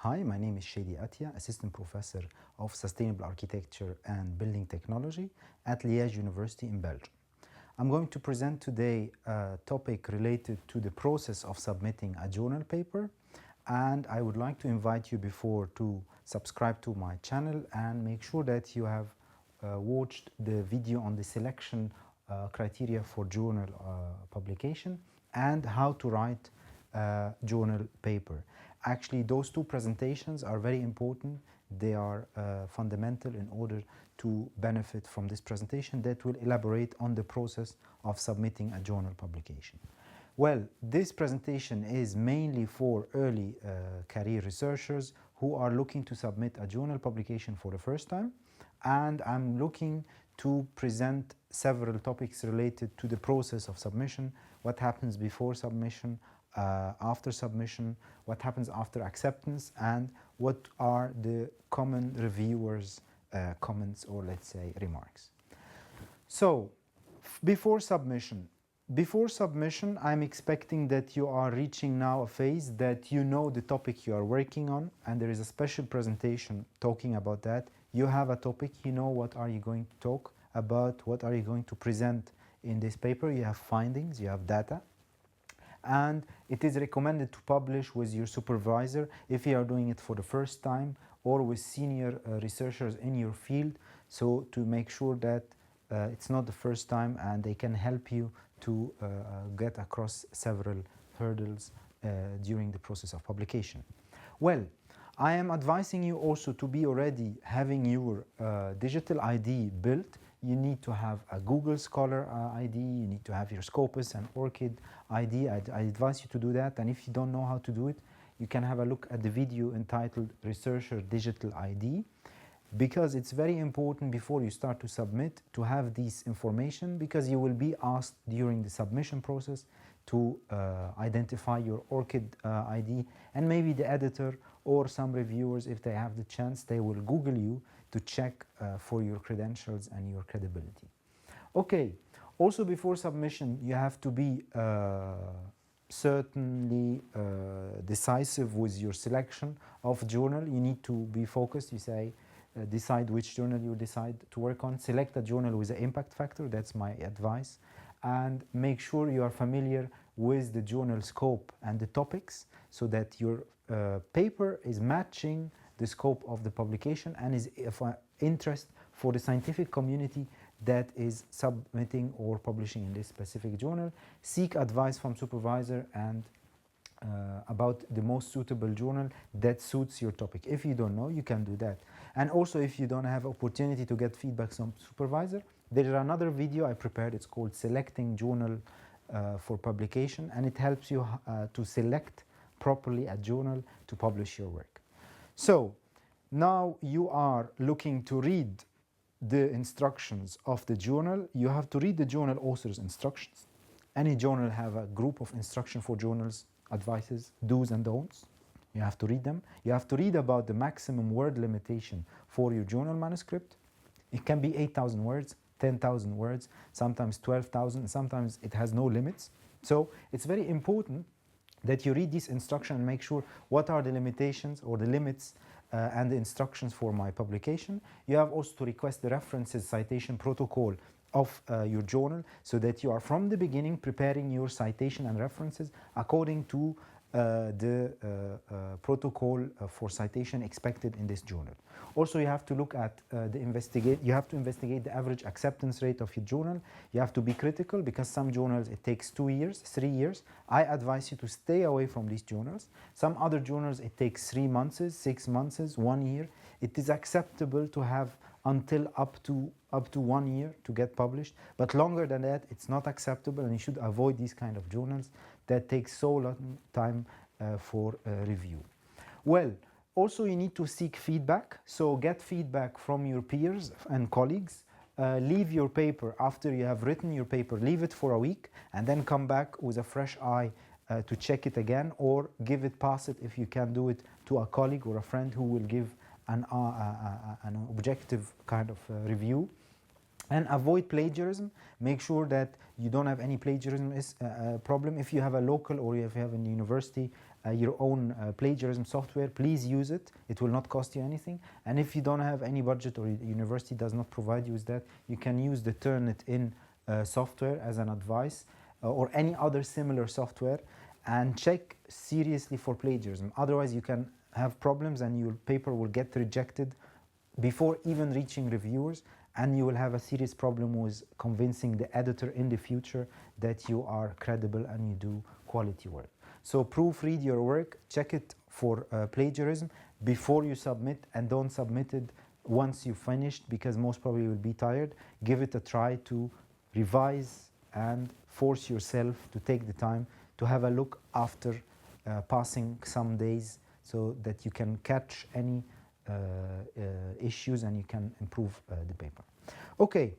Hi, my name is Shady Atia, Assistant Professor of Sustainable Architecture and Building Technology at Liège University in Belgium. I'm going to present today a topic related to the process of submitting a journal paper, and I would like to invite you before to subscribe to my channel and make sure that you have watched the video on the selection criteria for journal publication and how to write a journal paper. Actually, those two presentations are very important. They are fundamental in order to benefit from this presentation that will elaborate on the process of submitting a journal publication. Well, this presentation is mainly for early career researchers who are looking to submit a journal publication for the first time, and I'm looking to present several topics related to the process of submission, what happens before submission, after submission, what happens after acceptance, and what are the common reviewers' comments or, let's say, remarks. So, before submission, I'm expecting that you are reaching now a phase that you know the topic you are working on, and there is a special presentation talking about that. You have a topic, you know what are you going to talk about, what are you going to present in this paper. You have findings, you have data, and it is recommended to publish with your supervisor if you are doing it for the first time, or with senior researchers in your field, so to make sure that it's not the first time and they can help you to get across several hurdles during the process of publication. Well, I am advising you also to be already having your digital ID built. You need to have a Google Scholar ID, you need to have your Scopus and ORCID ID. I advise you to do that, and if you don't know how to do it, you can have a look at the video entitled Researcher Digital ID, because it's very important before you start to submit to have this information, because you will be asked during the submission process to identify your ORCID ID, and maybe the editor or some reviewers, if they have the chance, they will Google you to check for your credentials and your credibility. Okay, also before submission, you have to be certainly decisive with your selection of journal. You need to be focused. You say, decide which journal you decide to work on. Select a journal with an impact factor, that's my advice. And make sure you are familiar with the journal scope and the topics, so that your paper is matching the scope of the publication and is of interest for the scientific community that is submitting or publishing in this specific journal. Seek advice from supervisor and about the most suitable journal that suits your topic. If you don't know, you can do that. And also, if you don't have opportunity to get feedback from supervisor, there is another video I prepared. It's called Selecting Journal for Publication, and it helps you to select properly a journal to publish your work. So now you are looking to read the instructions of the journal. You have to read the journal author's instructions. Any journal have a group of instruction for journals, advices, do's and don'ts. You have to read them. You have to read about the maximum word limitation for your journal manuscript. It can be 8,000 words, 10,000 words, sometimes 12,000, sometimes it has no limits. So it's very important that you read this instruction and make sure what are the limitations or the limits and the instructions for my publication. You have also to request the references citation protocol of your journal, so that you are from the beginning preparing your citation and references according to the protocol for citation expected in this journal. Also, you have to look at you have to investigate the average acceptance rate of your journal. You have to be critical, because some journals it takes 2 years, 3 years. I advise you to stay away from these journals. Some other journals it takes 3 months, 6 months, 1 year. It is acceptable to have until up to 1 year to get published, but longer than that it's not acceptable, and you should avoid these kind of journals that take so long time for review. Well, also you need to seek feedback, so get feedback from your peers and colleagues. Leave your paper after you have written your paper, leave it for a week, and then come back with a fresh eye to check it again, or pass it if you can do it to a colleague or a friend who will give an objective kind of review. And avoid plagiarism. Make sure that you don't have any plagiarism problem. If you have a local or if you have a university your own plagiarism software, please use it. It will not cost you anything. And if you don't have any budget or the university does not provide you with that, you can use the Turnitin software as an advice, or any other similar software, and check seriously for plagiarism. Otherwise you can have problems and your paper will get rejected before even reaching reviewers, and you will have a serious problem with convincing the editor in the future that you are credible and you do quality work. So proofread your work, check it for plagiarism before you submit, and don't submit it once you've finished, because most probably you will be tired. Give it a try to revise and force yourself to take the time to have a look after passing some days, so that you can catch any issues and you can improve the paper. Okay,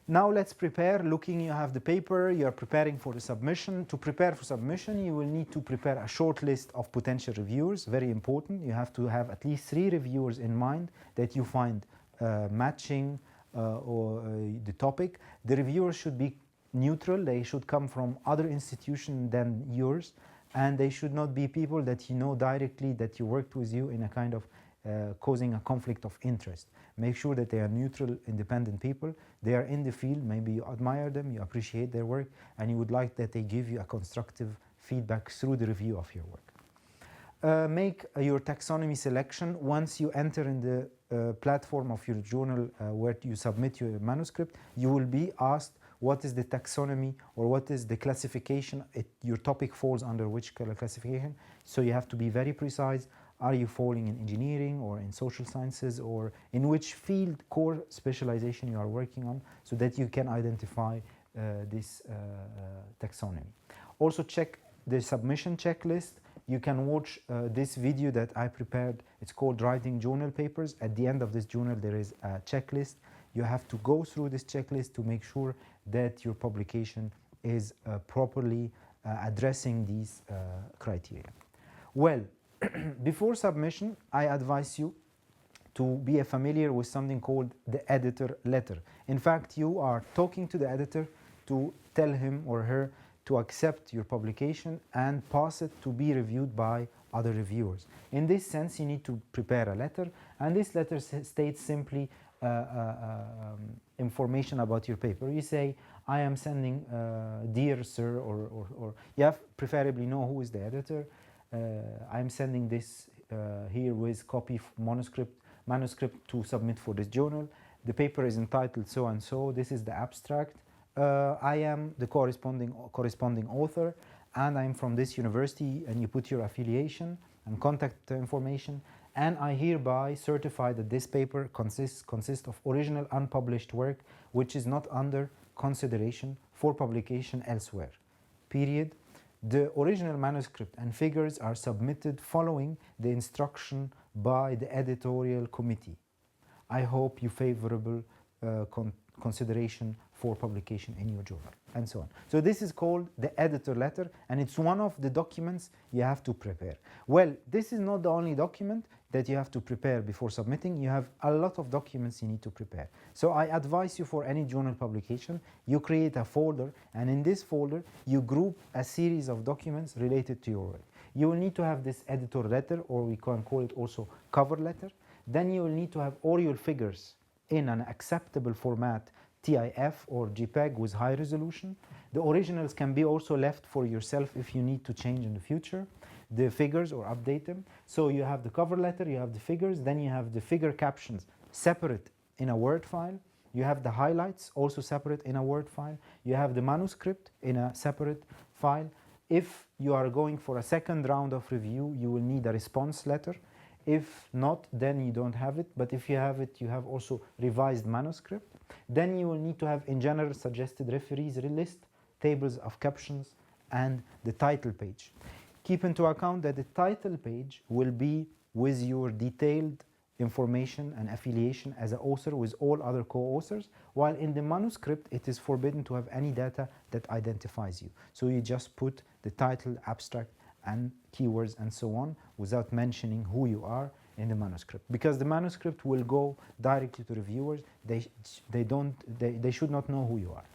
now let's prepare. You have the paper, you are preparing for the submission. To prepare for submission, you will need to prepare a short list of potential reviewers. Very important. You have to have at least 3 reviewers in mind that you find matching the topic. The reviewers should be neutral. They should come from other institutions than yours, and they should not be people that you know directly, that you worked with you in a kind of causing a conflict of interest. Make sure that they are neutral, independent people. They are in the field, maybe you admire them, you appreciate their work, and you would like that they give you a constructive feedback through the review of your work. Make your taxonomy selection. Once you enter in the platform of your journal where you submit your manuscript, you will be asked what is the taxonomy or what is the classification your topic falls under, which classification. So you have to be very precise. Are you falling in engineering or in social sciences, or in which field core specialization you are working on, so that you can identify this taxonomy. Also check the submission checklist. You can watch this video that I prepared. It's called Writing Journal Papers. At the end of this journal there is a checklist. You have to go through this checklist to make sure that your publication is properly addressing these criteria. Well, before submission, I advise you to be familiar with something called the editor letter. In fact, you are talking to the editor to tell him or her to accept your publication and pass it to be reviewed by other reviewers. In this sense, you need to prepare a letter, and this letter states simply information about your paper. You say, I am sending, dear sir, or you have preferably know who is the editor. I'm sending this here with copy manuscript to submit for this journal. The paper is entitled so and so. This is the abstract. I am the corresponding author, and I'm from this university, and you put your affiliation and contact information, and I hereby certify that this paper consists of original unpublished work which is not under consideration for publication elsewhere. Period. The original manuscript and figures are submitted following the instruction by the editorial committee. I hope you favorable consideration for publication in your journal, and so on. So this is called the editor letter, and it's one of the documents you have to prepare. Well, this is not the only document that you have to prepare before submitting. You have a lot of documents you need to prepare. So I advise you, for any journal publication, you create a folder, and in this folder you group a series of documents related to your work. You will need to have this editor letter, or we can call it also cover letter. Then you will need to have all your figures in an acceptable format, TIF or JPEG with high resolution. The originals can be also left for yourself if you need to change in the future the figures or update them. So you have the cover letter, you have the figures, then you have the figure captions separate in a Word file. You have the highlights also separate in a Word file. You have the manuscript in a separate file. If you are going for a second round of review, you will need a response letter. If not, then you don't have it, but if you have it, you have also revised manuscript. Then you will need to have, in general, suggested referees list, tables of captions, and the title page. Keep into account that the title page will be with your detailed information and affiliation as an author with all other co-authors, while in the manuscript it is forbidden to have any data that identifies you. So you just put the title, abstract, and keywords and so on without mentioning who you are in the manuscript, because the manuscript will go directly to reviewers. They should not know who you are.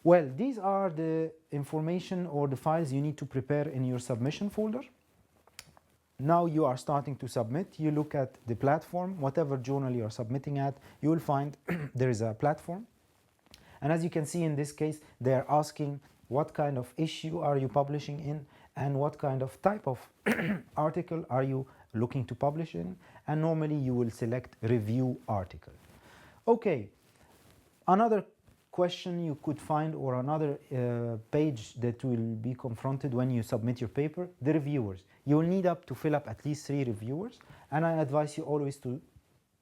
Well, these are the information or the files you need to prepare in your submission folder. now you are starting to submit. You look at the platform, whatever journal you are submitting at, you will find there is a platform. And as you can see in this case, they are asking what kind of issue are you publishing in and what kind of type of article are you looking to publish in. And normally you will select review article. Okay, another question you could find, or another page that will be confronted when you submit your paper, the reviewers. You will need to fill up at least 3 reviewers, and I advise you always to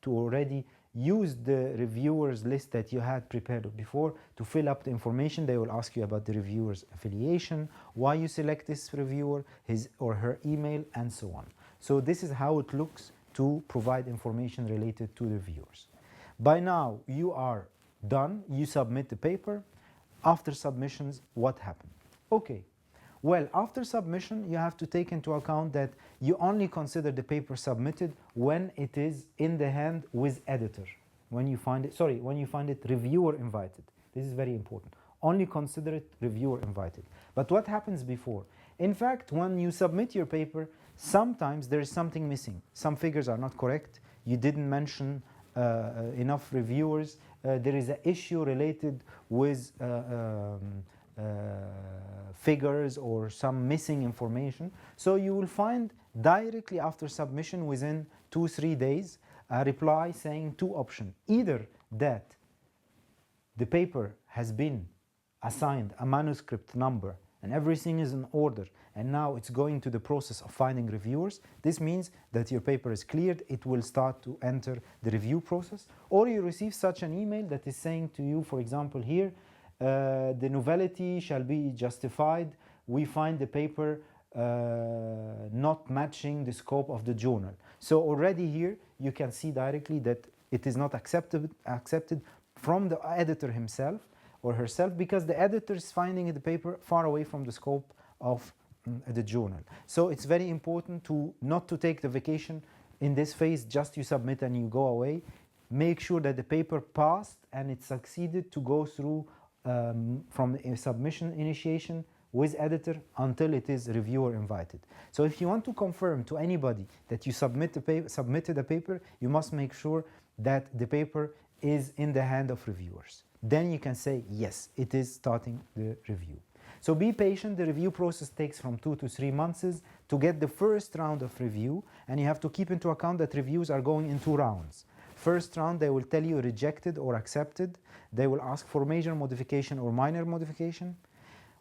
already use the reviewers list that you had prepared before to fill up the information. They will ask you about the reviewer's affiliation, why you select this reviewer, his or her email, and so on. So this is how it looks to provide information related to the reviewers. By now you are done, you submit the paper. After submissions, what happened? Okay, well, after submission you have to take into account that you only consider the paper submitted when it is in the hand with editor. When you find it reviewer invited. This is very important. Only consider it reviewer invited. But what happens before? In fact, when you submit your paper, sometimes there is something missing. Some figures are not correct. You didn't mention enough reviewers. There is an issue related with figures or some missing information. So you will find directly after submission, within 2-3 days, a reply saying 2 options. Either that the paper has been assigned a manuscript number and everything is in order, and now it's going to the process of finding reviewers. This means that your paper is cleared, it will start to enter the review process. Or you receive such an email that is saying to you, for example here, the novelty shall be justified. We find the paper not matching the scope of the journal. So already here you can see directly that it is not accepted from the editor himself or herself, because the editor is finding the paper far away from the scope of the journal. So it's very important not to take the vacation in this phase, just you submit and you go away. Make sure that the paper passed and it succeeded to go through from submission initiation with editor until it is reviewer invited. So if you want to confirm to anybody that you submitted a paper, you must make sure that the paper is in the hand of reviewers. Then you can say, yes, it is starting the review. So be patient. The review process takes from 2 to 3 months to get the first round of review, and you have to keep into account that reviews are going in 2 rounds. First round, they will tell you rejected or accepted. They will ask for major modification or minor modification.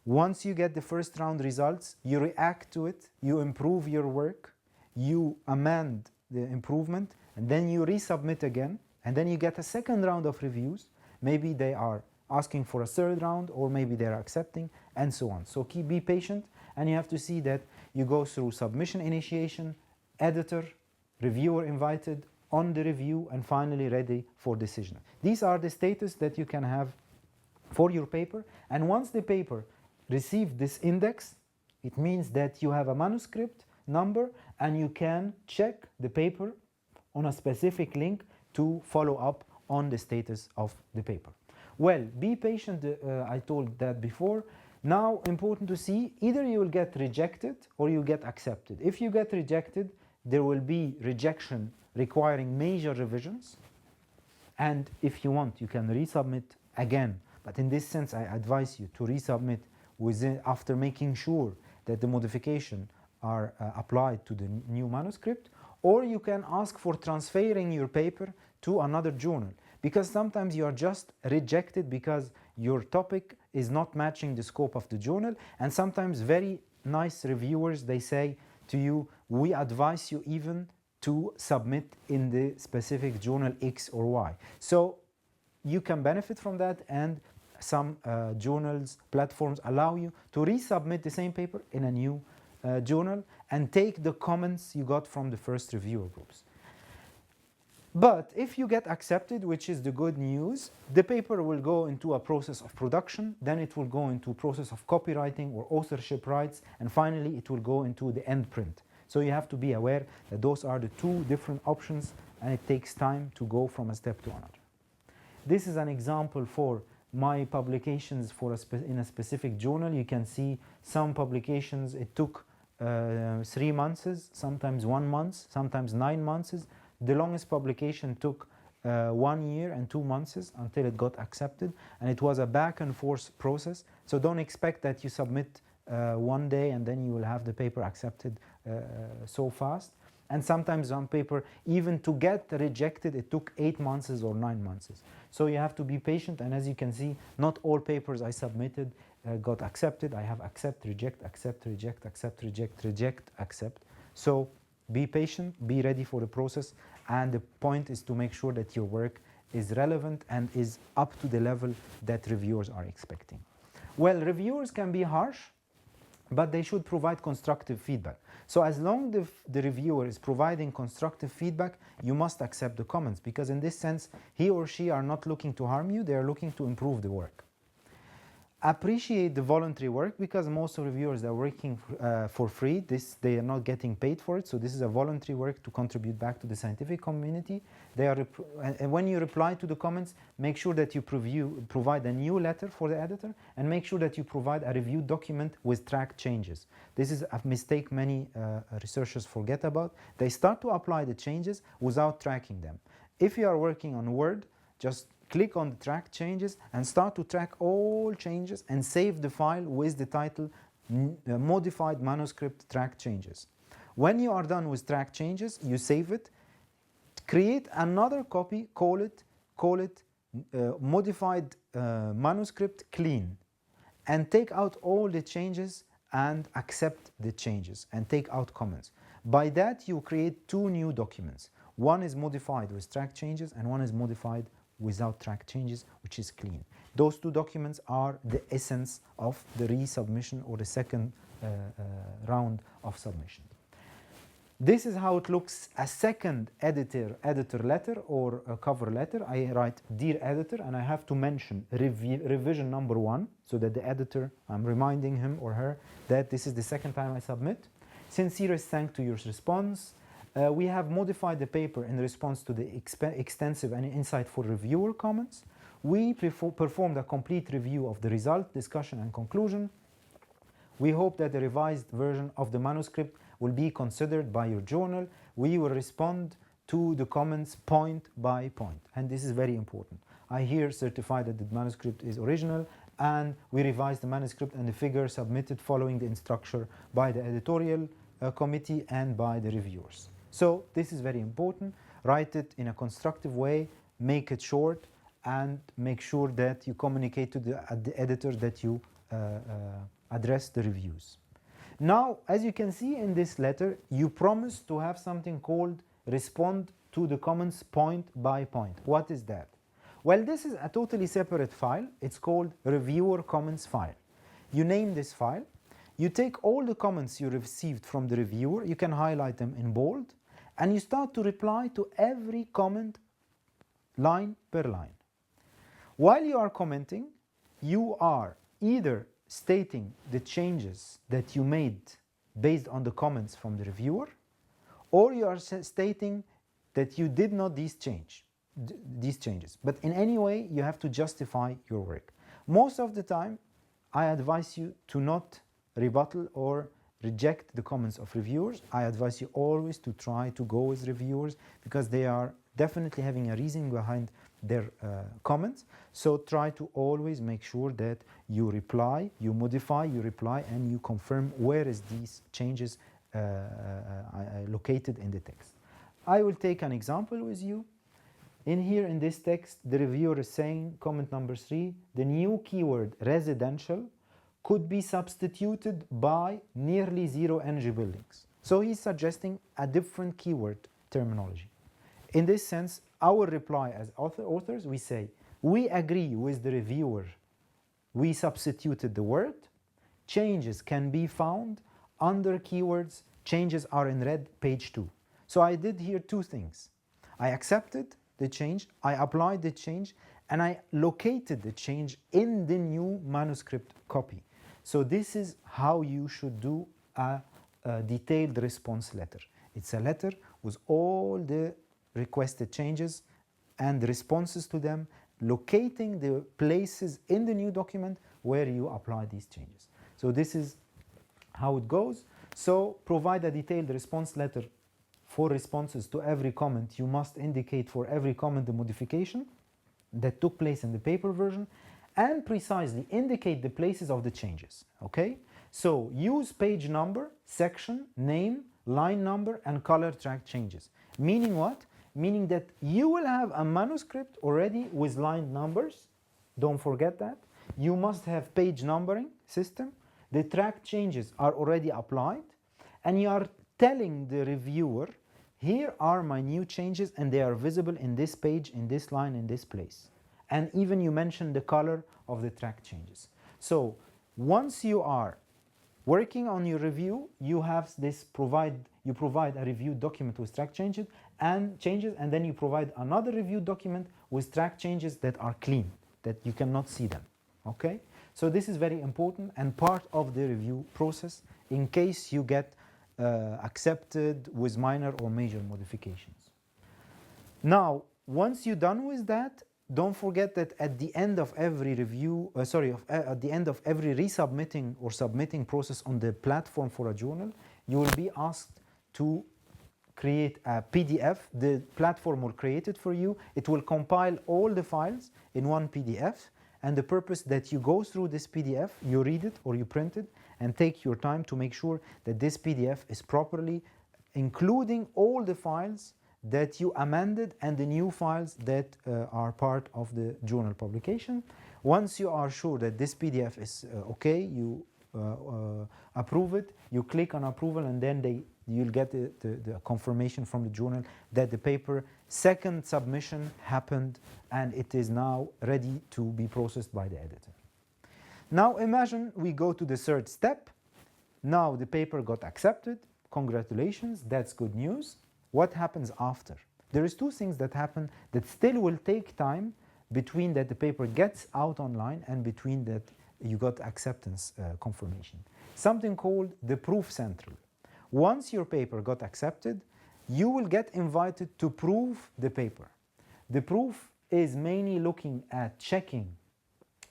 Once you get the first round results, you react to it, you improve your work, you amend the improvement, and then you resubmit again, and then you get a second round of reviews. Maybe they are asking for a third round, or maybe they are accepting, and so on. So be patient, and you have to see that you go through submission initiation, editor, reviewer invited, on the review, and finally ready for decision. These are the status that you can have for your paper. And once the paper receives this index, it means that you have a manuscript number and you can check the paper on a specific link to follow up on the status of the paper. Well, be patient, I told that before. Now, important to see, either you will get rejected or you get accepted. If you get rejected, there will be rejection requiring major revisions, and if you want, you can resubmit again. But in this sense, I advise you to resubmit after making sure that the modification are applied to the new manuscript, or you can ask for transferring your paper to another journal, because sometimes you are just rejected because your topic is not matching the scope of the journal. And sometimes very nice reviewers, they say to you, we advise you even to submit in the specific journal X or Y. So you can benefit from that, and some journals, platforms allow you to resubmit the same paper in a new journal and take the comments you got from the first reviewer groups. But if you get accepted, which is the good news, the paper will go into a process of production, then it will go into a process of copywriting or authorship rights, and finally it will go into the end print. So you have to be aware that those are the 2 different options, and it takes time to go from a step to another. This is an example for my publications in a specific journal. You can see some publications, it took 3 months, sometimes 1 month, sometimes 9 months. The longest publication took 1 year and 2 months until it got accepted, and it was a back and forth process. So don't expect that you submit one day and then you will have the paper accepted so fast. And sometimes on paper, even to get rejected, it took 8 months or 9 months. So you have to be patient, and as you can see, not all papers I submitted got accepted. I have accept, reject, accept, reject, accept, reject, reject, accept. So be patient, be ready for the process, and the point is to make sure that your work is relevant and is up to the level that reviewers are expecting. Well, reviewers can be harsh, but they should provide constructive feedback. So as long as the reviewer is providing constructive feedback, you must accept the comments, because in this sense, he or she are not looking to harm you, they are looking to improve the work. Appreciate the voluntary work, because most of reviewers are working for free. They are not getting paid for it, so this is a voluntary work to contribute back to the scientific community. And when you reply to the comments, make sure that you provide a new letter for the editor, and make sure that you provide a review document with tracked changes. This is a mistake many researchers forget about. They start to apply the changes without tracking them. If you are working on Word, just click on the track changes and start to track all changes and save the file with the title modified manuscript track changes. When you are done with track changes, you save it, create another copy, call it modified manuscript clean, and take out all the changes and accept the changes and take out comments. By that you create 2 new documents. One is modified with track changes and one is modified without track changes, which is clean. Those 2 documents are the essence of the resubmission or the second round of submission. This is how it looks, a second editor letter or a cover letter. I write, dear editor, and I have to mention revision number 1, so that the editor, I'm reminding him or her that this is the second time I submit. Sincerest thanks to your response. We have modified the paper in response to the extensive and insightful reviewer comments. We performed a complete review of the result, discussion and conclusion. We hope that the revised version of the manuscript will be considered by your journal. We will respond to the comments point by point, and this is very important. I here certify that the manuscript is original, and we revised the manuscript and the figure submitted following the instruction by the editorial committee and by the reviewers. So this is very important. Write it in a constructive way, make it short, and make sure that you communicate to the editor that you address the reviews. Now, as you can see in this letter, you promise to have something called respond to the comments point by point. What is that? Well, this is a totally separate file. It's called reviewer comments file. You name this file. You take all the comments you received from the reviewer, you can highlight them in bold, and you start to reply to every comment line per line. While you are commenting, you are either stating the changes that you made based on the comments from the reviewer, or you are stating that you did not these changes. But in any way, you have to justify your work. Most of the time, I advise you to not rebuttal or reject the comments of reviewers. I advise you always to try to go with reviewers, because they are definitely having a reason behind their comments. So try to always make sure that you reply, you modify, you reply, and you confirm where is these changes located in the text. I will take an example with you. In this text, the reviewer is saying, comment number 3, the new keyword residential could be substituted by nearly zero energy buildings. So he's suggesting a different keyword terminology. In this sense, our reply as authors, we say, we agree with the reviewer. We substituted the word. Changes can be found under keywords. Changes are in red, page 2. So I did here 2 things. I accepted the change, I applied the change, and I located the change in the new manuscript copy. So this is how you should do a detailed response letter. It's a letter with all the requested changes and responses to them, locating the places in the new document where you apply these changes. So this is how it goes. So provide a detailed response letter for responses to every comment. You must indicate for every comment the modification that took place in the paper version and precisely indicate the places of the changes. Okay? So use page number, section, name, line number, and color track changes. Meaning what? Meaning that you will have a manuscript already with line numbers. Don't forget that. You must have page numbering system. The track changes are already applied, and you are telling the reviewer, here are my new changes and they are visible in this page, in this line, in this place. And even you mention the color of the track changes. So once you are working on your review, you have this you provide a review document with track changes, and then you provide another review document with track changes that are clean, that you cannot see them. Okay? So this is very important and part of the review process in case you get accepted with minor or major modifications. Now, once you're done with that, don't forget that at the end of every review, at the end of every resubmitting or submitting process on the platform for a journal, you will be asked to create a PDF. The platform will create it for you. It will compile all the files in one PDF, and the purpose that you go through this PDF, you read it or you print it, and take your time to make sure that this PDF is properly including all the files that you amended and the new files that are part of the journal publication. Once you are sure that this PDF is okay, you approve it, you click on approval, and then you'll get the confirmation from the journal that the paper second submission happened and it is now ready to be processed by the editor. Now imagine we go to the third step. Now the paper got accepted. Congratulations, that's good news. What happens after? There is two things that happen that still will take time between that the paper gets out online and between that you got acceptance confirmation. Something called the proof central. Once your paper got accepted, you will get invited to prove the paper. The proof is mainly looking at checking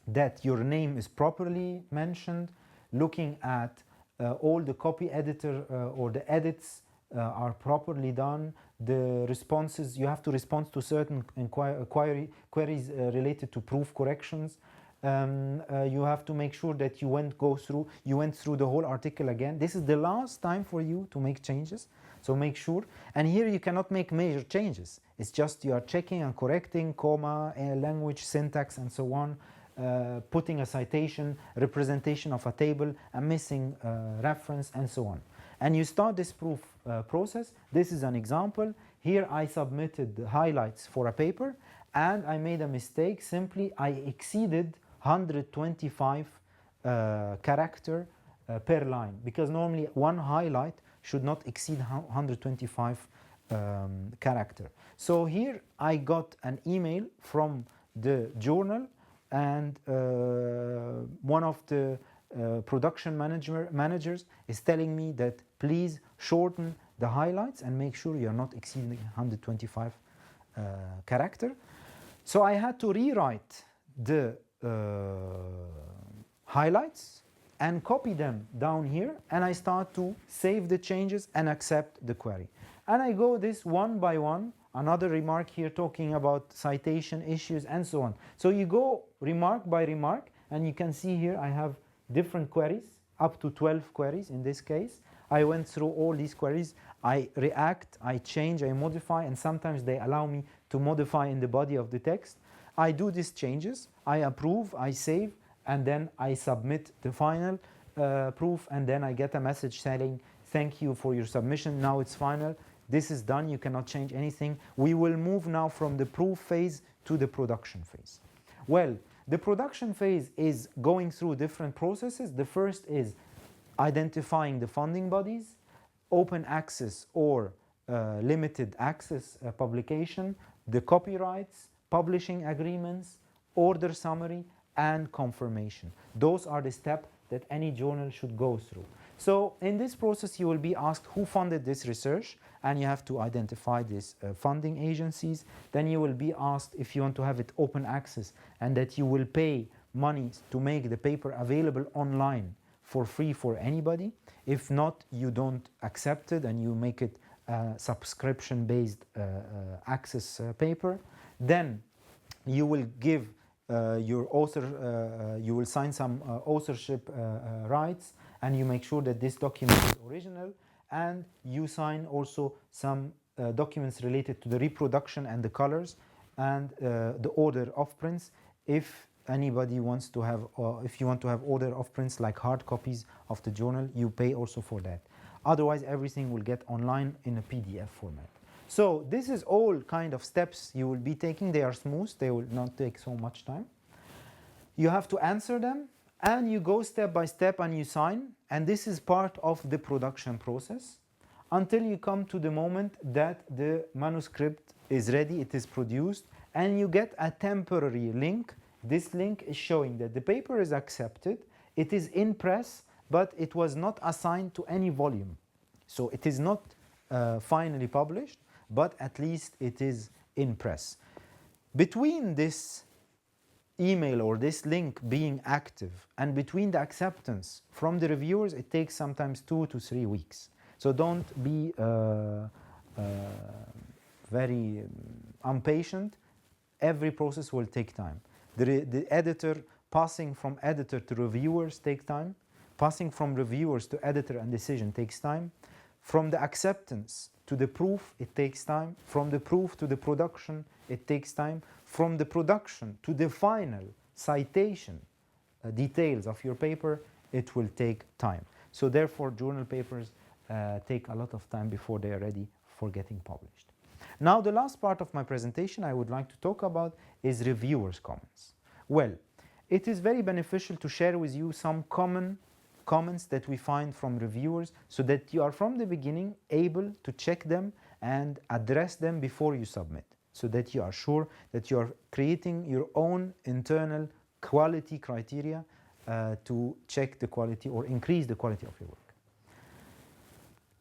that your name is properly mentioned, looking at all the copy editor or the edits are properly done, the responses, you have to respond to certain queries related to proof corrections. You have to make sure that you went through the whole article again. This is the last time for you to make changes, so make sure. And here you cannot make major changes. It's just you are checking and correcting comma, language, syntax, and so on, putting a citation, representation of a table, a missing reference, and so on. And you start this proof process. This is an example. Here I submitted the highlights for a paper, and I made a mistake. Simply, I exceeded 125 character per line, because normally one highlight should not exceed 125 character. So here I got an email from the journal, and one of the production managers is telling me that please shorten the highlights and make sure you're not exceeding 125 character. So I had to rewrite the highlights and copy them down here, and I start to save the changes and accept the query. And I go this one by one. Another remark here talking about citation issues and so on. So you go remark by remark, and you can see here I have different queries, up to 12 queries in this case. I went through all these queries. I react, I change, I modify, and sometimes they allow me to modify in the body of the text. I do these changes, I approve, I save, and then I submit the final proof, and then I get a message saying, thank you for your submission, now it's final, this is done, you cannot change anything. We will move now from the proof phase to the production phase. Well, the production phase is going through different processes. The first is identifying the funding bodies, open access or limited access publication, the copyrights, publishing agreements, order summary, and confirmation. Those are the steps that any journal should go through. So in this process, you will be asked who funded this research, and you have to identify these funding agencies. Then you will be asked if you want to have it open access and that you will pay money to make the paper available online for free for anybody. If not, you don't accept it and you make it a subscription-based access paper. Then you will give your author, you will sign some authorship rights, and you make sure that this document is original, and you sign also some documents related to the reproduction and the colors and the order of prints. If anybody wants to have, if you want to have order of prints like hard copies of the journal, you pay also for that. Otherwise, everything will get online in a PDF format. So this is all kind of steps you will be taking. They are smooth, they will not take so much time. You have to answer them, and you go step by step and you sign, and this is part of the production process until you come to the moment that the manuscript is ready, it is produced, and you get a temporary link. This link is showing that the paper is accepted, it is in press, but it was not assigned to any volume. So it is not finally published, but at least it is in press. Between this email or this link being active and between the acceptance from the reviewers, it takes sometimes 2 to 3 weeks. So don't be very impatient. Every process will take time. The editor, passing from editor to reviewers takes time. Passing from reviewers to editor and decision takes time. From the acceptance to the proof, it takes time. From the proof to the production, it takes time. From the production to the final citation details of your paper, it will take time. So therefore, journal papers take a lot of time before they are ready for getting published. Now, the last part of my presentation I would like to talk about is reviewers' comments. Well, it is very beneficial to share with you some common comments that we find from reviewers, so that you are from the beginning able to check them and address them before you submit, so that you are sure that you are creating your own internal quality criteria to check the quality or increase the quality of your work.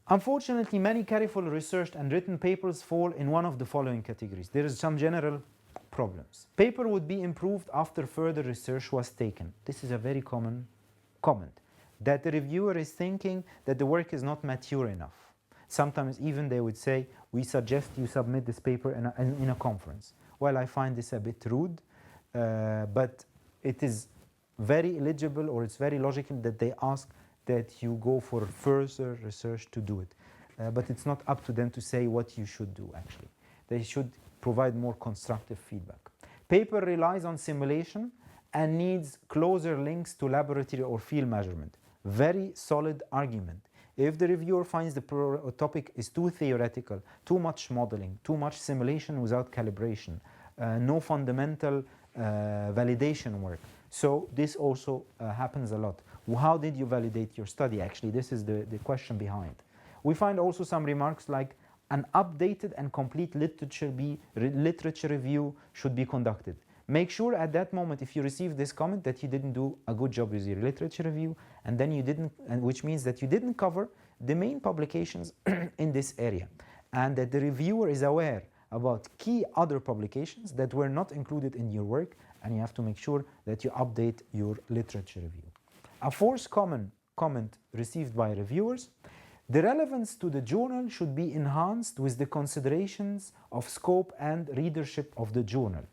Unfortunately, many carefully researched and written papers fall in one of the following categories. There is some general problems. Paper would be improved after further research was taken. This is a very common comment, that the reviewer is thinking that the work is not mature enough. Sometimes even they would say, we suggest you submit this paper in a conference. Well, I find this a bit rude, but it is very eligible, or it's very logical that they ask that you go for further research to do it. But it's not up to them to say what you should do, actually. They should provide more constructive feedback. Paper relies on simulation and needs closer links to laboratory or field measurement. Very solid argument. If the reviewer finds the topic is too theoretical, too much modeling, too much simulation without calibration, no fundamental validation work. So this also happens a lot. How did you validate your study? Actually, this is the question behind. We find also some remarks like an updated and complete literature review should be conducted. Make sure at that moment, if you receive this comment, that you didn't do a good job with your literature review, and then you didn't, and which means that you didn't cover the main publications in this area, and that the reviewer is aware about key other publications that were not included in your work, and you have to make sure that you update your literature review. A fourth common comment received by reviewers: the relevance to the journal should be enhanced with the considerations of scope and readership of the journal.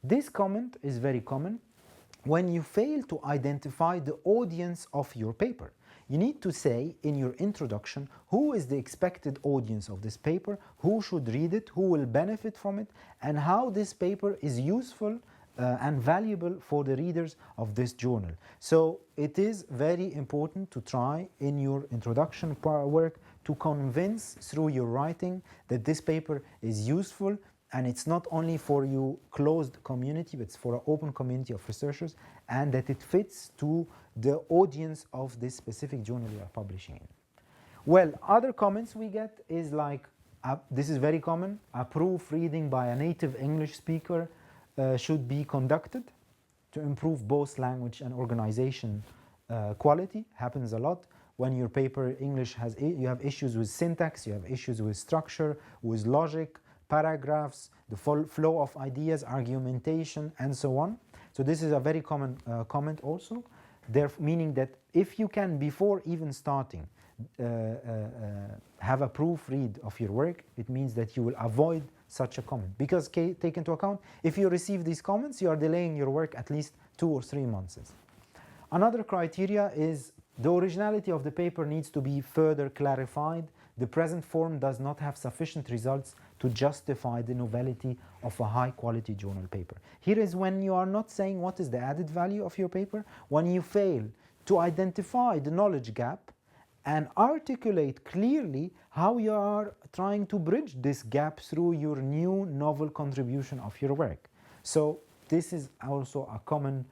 This comment is very common when you fail to identify the audience of your paper. You need to say in your introduction who is the expected audience of this paper, who should read it, who will benefit from it, and how this paper is useful and valuable for the readers of this journal. So it is very important to try in your introduction work to convince through your writing that this paper is useful, and it's not only for your closed community, but it's for an open community of researchers, and that it fits to the audience of this specific journal you are publishing in. Well, other comments we get is like, this is very common, a proofreading by a native English speaker should be conducted to improve both language and organization quality. Happens a lot when your paper English has, you have issues with syntax, you have issues with structure, with logic, paragraphs, the flow of ideas, argumentation, and so on. So this is a very common comment also. Meaning that if you can, before even starting, have a proofread of your work, it means that you will avoid such a comment. Because take into account, if you receive these comments, you are delaying your work at least 2 or 3 months. Another criteria is the originality of the paper needs to be further clarified. The present form does not have sufficient results to justify the novelty of a high quality journal paper. Here is when you are not saying what is the added value of your paper, when you fail to identify the knowledge gap and articulate clearly how you are trying to bridge this gap through your new novel contribution of your work. So this is also a common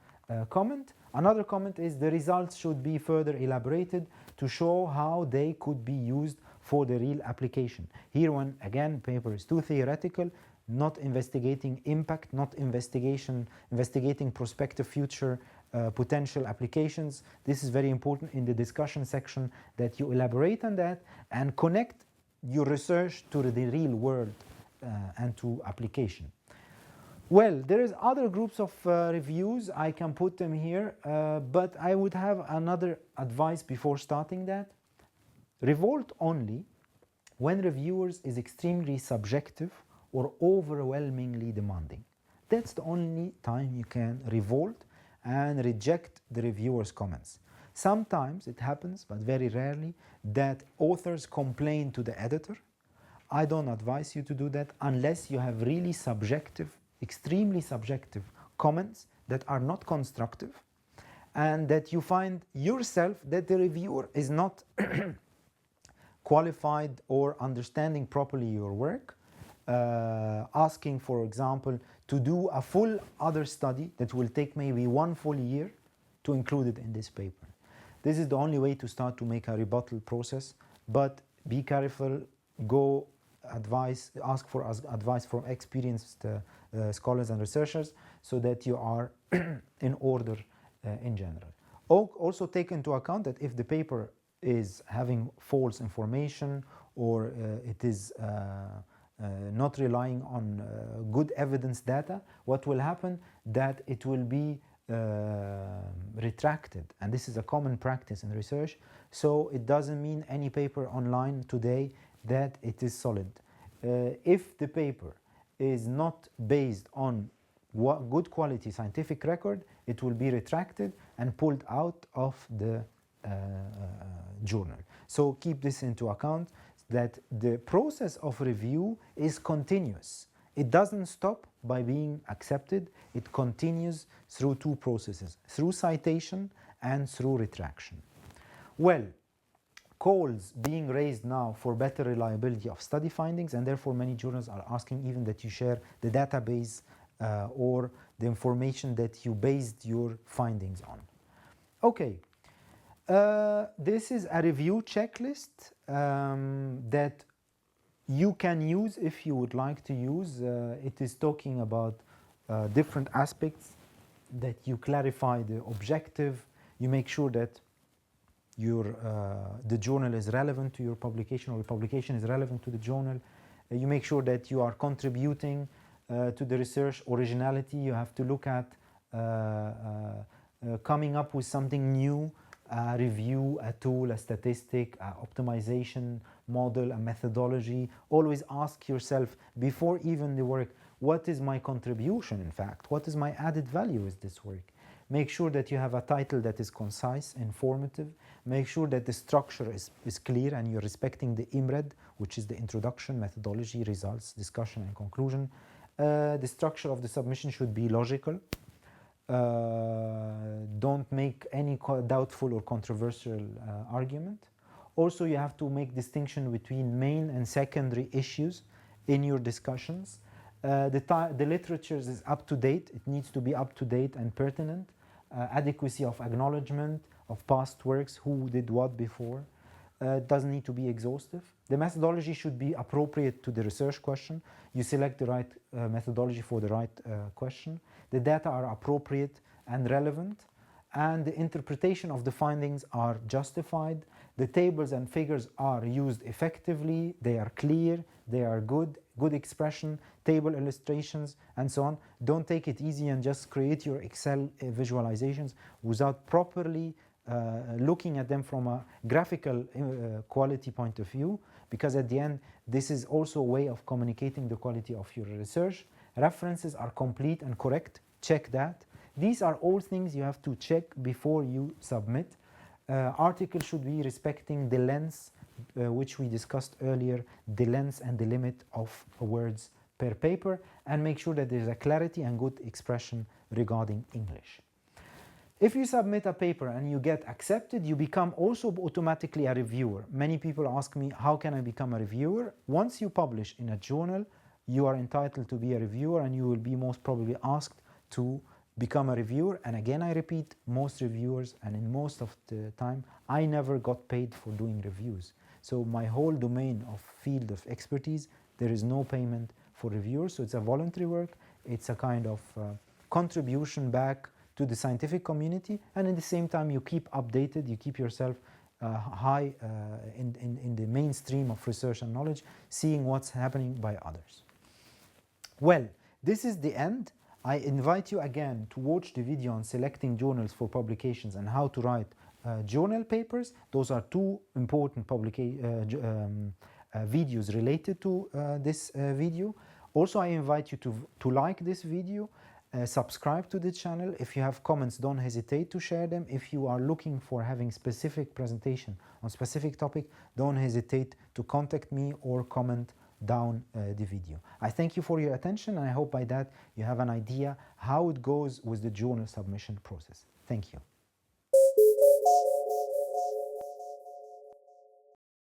comment. Another comment is the results should be further elaborated to show how they could be used for the real application. Here, when again paper is too theoretical, not investigating impact, not investigating prospective future potential applications. This is very important in the discussion section, that you elaborate on that and connect your research to the real world and to application. Well, there is other groups of reviews, I can put them here, but I would have another advice before starting that. Revolt only when reviewers is extremely subjective or overwhelmingly demanding. That's the only time you can revolt and reject the reviewer's comments. Sometimes it happens, but very rarely, that authors complain to the editor. I don't advise you to do that unless you have really subjective, extremely subjective comments that are not constructive, and that you find yourself that the reviewer is not qualified or understanding properly your work, asking, for example, to do a full other study that will take maybe 1 full year to include it in this paper. This is the only way to start to make a rebuttal process, but be careful, ask for advice from experienced scholars and researchers so that you are in order in general. Also take into account that if the paper is having false information or it is not relying on good evidence data, what will happen that it will be retracted, and this is a common practice in research. So it doesn't mean any paper online today that it is solid. If the paper is not based on good quality scientific record, it will be retracted and pulled out of the journal. So keep this into account, that the process of review is continuous. It doesn't stop by being accepted. It continues through 2 processes, through citation and through retraction. Well, calls being raised now for better reliability of study findings, and therefore many journals are asking even that you share the database or the information that you based your findings on. Okay, this is a review checklist that you can use if you would like to use. It is talking about different aspects, that you clarify the objective, you make sure that the journal is relevant to your publication, or the publication is relevant to the journal. You make sure that you are contributing to the research originality. You have to look at coming up with something new, a review, a tool, a statistic, a optimization model, a methodology. Always ask yourself before even the work, what is my contribution in fact? What is my added value with this work? Make sure that you have a title that is concise, informative. Make sure that the structure is clear and you're respecting the IMRED, which is the introduction, methodology, results, discussion, and conclusion. The structure of the submission should be logical. Don't make any doubtful or controversial argument. Also, you have to make distinction between main and secondary issues in your discussions. The literature is up to date. It needs to be up to date and pertinent. Adequacy of acknowledgement of past works, who did what before. Doesn't need to be exhaustive. The methodology should be appropriate to the research question. You select the right methodology for the right question. The data are appropriate and relevant, and the interpretation of the findings are justified. The tables and figures are used effectively, they are clear, they are good, good expression, table illustrations, and so on. Don't take it easy and just create your Excel visualizations without properly looking at them from a graphical quality point of view, because at the end, this is also a way of communicating the quality of your research. References are complete and correct. Check that. These are all things you have to check before you submit. Articles should be respecting the length, which we discussed earlier, the length and the limit of words per paper, and make sure that there's a clarity and good expression regarding English. If you submit a paper and you get accepted, you become also automatically a reviewer. Many people ask me, how can I become a reviewer? Once you publish in a journal, you are entitled to be a reviewer, and you will be most probably asked to become a reviewer. And again, I repeat, most reviewers, and in most of the time, I never got paid for doing reviews. So my whole domain of field of expertise, there is no payment for reviewers. So it's a voluntary work. It's a kind of contribution back to the scientific community, and at the same time you keep updated, you keep yourself high in the mainstream of research and knowledge, seeing what's happening by others. Well, this is the end. I invite you again to watch the video on selecting journals for publications and how to write journal papers. Those are two important videos related to this video. Also, I invite you to like this video, subscribe to the channel. If you have comments, don't hesitate to share them. If you are looking for having specific presentation on specific topic, don't hesitate to contact me or comment down the video. I thank you for your attention, and I hope by that you have an idea how it goes with the journal submission process. Thank you.